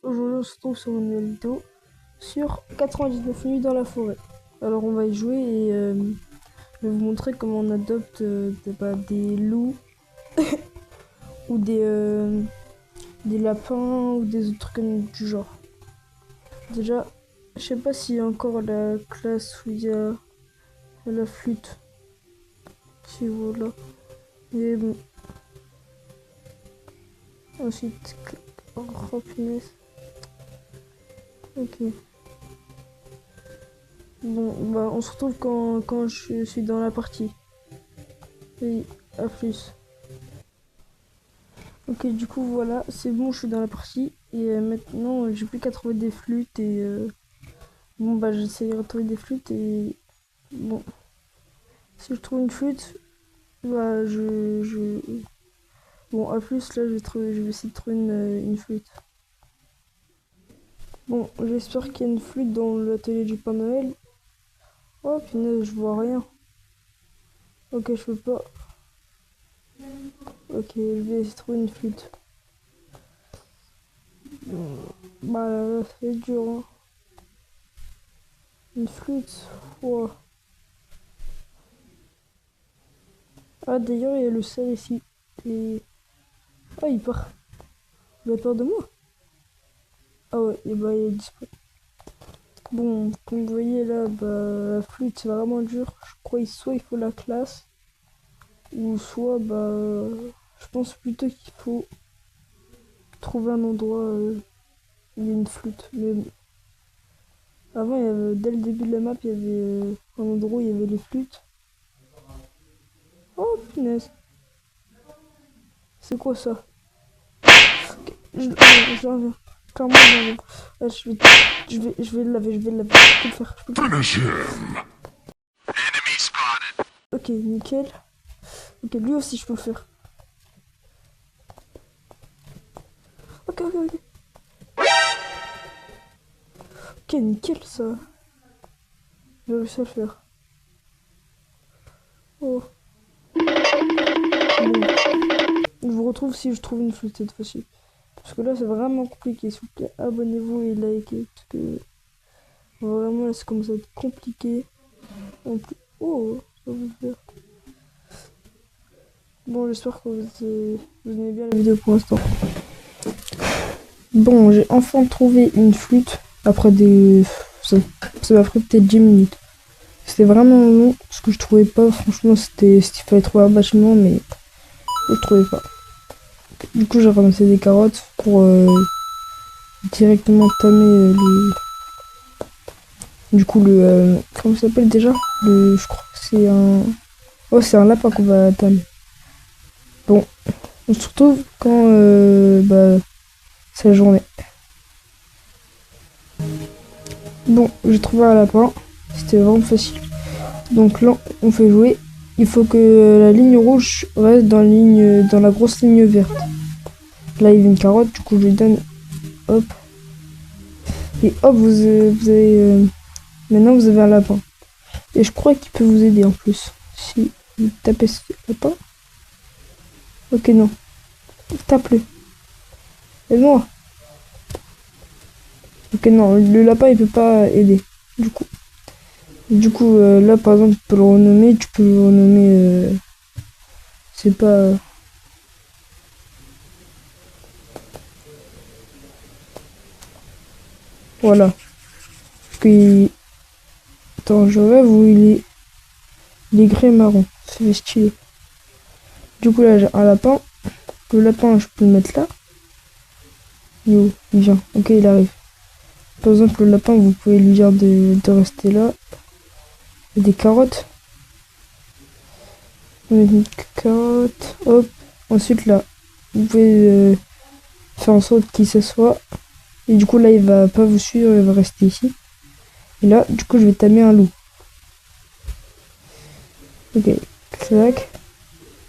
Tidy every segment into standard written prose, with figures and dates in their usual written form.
Aujourd'hui, on se retrouve sur une nouvelle vidéo sur 99 nuits dans la forêt. Alors, on va y jouer et je vais vous montrer comment on adopte des loups ou des lapins ou des autres trucs du genre. Déjà, je sais pas s'il y a encore la classe où il y a la flûte. Si voilà. Et bon. Ensuite, oh punaise. Ok. Bon, bah on se retrouve quand je suis dans la partie. Oui, à plus. Ok, du coup voilà, c'est bon, je suis dans la partie. Et maintenant, j'ai plus qu'à trouver des flûtes et... bon, bah j'essaierai de trouver des flûtes et... Bon, si je trouve une flûte, bah Bon, à plus, là, je vais essayer de trouver une flûte. Bon, j'espère qu'il y a une flûte dans l'atelier du Père Noël. Oh, punaise, je vois rien. Ok, je peux pas. Ok, je vais essayer de trouver une flûte. Bah là, c'est dur, hein. Une flûte. Wow. Ah, d'ailleurs, il y a le sel ici. Et... oh, il part. Il a peur de moi. Ah ouais, et bah, il est disparu. Bon, comme vous voyez là, bah, la flûte, c'est vraiment dur. Je crois soit il faut la classe, ou soit, bah, je pense plutôt qu'il faut trouver un endroit où il y a une flûte. Mais bon. Avant, dès le début de la map, il y avait un endroit où il y avait les flûtes. Oh punaise. C'est quoi ça? Ok, je reviens. Clairement, je reviens. Ah, je vais le laver, je vais le laver. Je peux le faire, je peux le faire. Ok, nickel. Ok, lui aussi, je peux le faire. Ok, ok, ok. Ok, nickel, ça. J'ai réussi à le faire. Oh. Bon. Je vous retrouve si je trouve une flûte cette fois-ci. Parce que là, c'est vraiment compliqué. S'il vous plaît, abonnez-vous et likez. Parce que vraiment, là, c'est comme ça être compliqué. En plus... oh, ça va le faire. Bon, j'espère que vous aimez bien la vidéo pour l'instant. Bon, j'ai enfin trouvé une flûte. Après des... ça m'a pris peut-être 10 minutes. C'était vraiment long. Ce que je trouvais pas, franchement, il fallait trouver un bâtiment, mais je trouvais pas. Du coup, j'ai ramassé des carottes pour directement tamer du coup, comment ça s'appelle déjà? Je crois que c'est un... oh, c'est un lapin qu'on va tamer. Bon, on se retrouve quand bah, c'est la journée. Bon, j'ai trouvé un lapin. C'était vraiment facile. Donc là, on fait jouer. Il faut que la ligne rouge reste dans la grosse ligne verte. Là, il y a une carotte. Du coup, je lui donne. Hop. Et hop, vous avez... maintenant, vous avez un lapin. Et je crois qu'il peut vous aider en plus. Si vous tapez ce lapin. Ok, non. Tape-le. Aide-moi. Ok, non, le lapin il peut pas aider. Du coup, là par exemple, tu peux le renommer. C'est pas. Voilà. Puis. Attends, je rêve où il est gris et marron. C'est stylé. Du coup, là j'ai un lapin. Le lapin, je peux le mettre là. Yo, il vient. Ok, il arrive. Par exemple, le lapin, vous pouvez lui dire de rester là. Il y a des carottes. On met une carotte. Hop. Ensuite, là, vous pouvez faire en sorte qu'il s'assoie. Et du coup, là, il va pas vous suivre, il va rester ici. Et là, du coup, je vais tamer un loup. Ok, clac.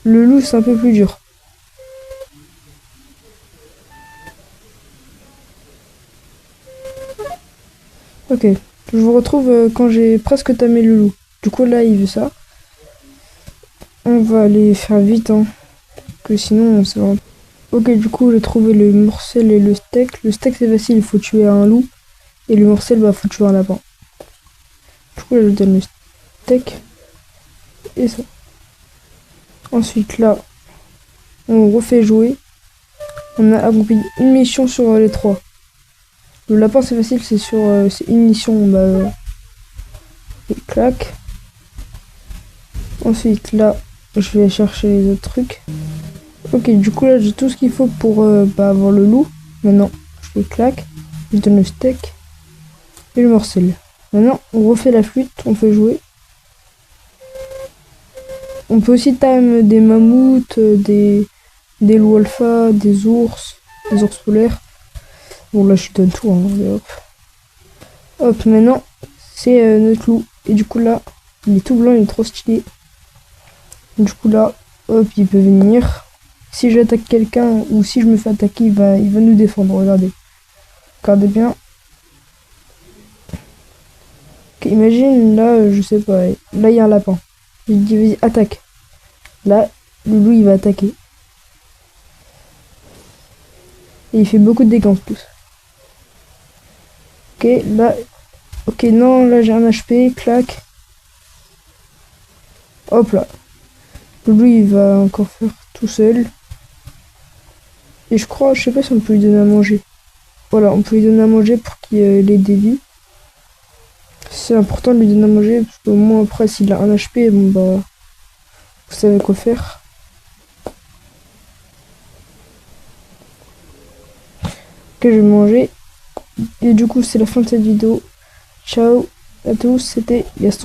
Le loup, c'est un peu plus dur. Ok, je vous retrouve quand j'ai presque tamé le loup. Du coup, là, il veut ça. On va aller faire vite, hein. Que sinon, c'est vraiment... Ok, du coup, j'ai trouvé le morcel et le steak. Le steak, c'est facile, il faut tuer un loup. Et le morcel, bah, faut tuer un lapin. Du coup, là, je donne le steak et ça. Ensuite, là, on refait jouer. On a accompli une mission sur les 3. Le lapin, c'est facile, c'est une mission, bah, et clac. Ensuite, là, je vais chercher les autres trucs. Ok, du coup, là, j'ai tout ce qu'il faut pour bah, avoir le loup. Maintenant, je les claque. Je donne le steak et le morcel. Maintenant, on refait la flûte, on fait jouer. On peut aussi time des mammouths, des loups alpha, des ours polaires. Bon, là, je donne tout, hein, et hop. Hop, maintenant, c'est notre loup. Et du coup, là, il est tout blanc, il est trop stylé. Du coup, là, hop, il peut venir. Si j'attaque quelqu'un ou si je me fais attaquer, il va nous défendre. Regardez. Regardez bien. Ok, imagine, là, je sais pas. Là, il y a un lapin. Je lui dis, vas-y, attaque. Là, le loup, il va attaquer. Et il fait beaucoup de dégâts en plus. Ok, là. Ok, non, là, j'ai un HP. Clac. Hop là. Le loup, il va encore faire tout seul. Et je crois, je sais pas si on peut lui donner à manger. Voilà, on peut lui donner à manger pour qu'il ait des vies. C'est important de lui donner à manger, parce qu'au moins après, s'il a un HP, bon bah, vous savez quoi faire. Ok, je vais manger. Et du coup, c'est la fin de cette vidéo. Ciao à tous, c'était Gaston.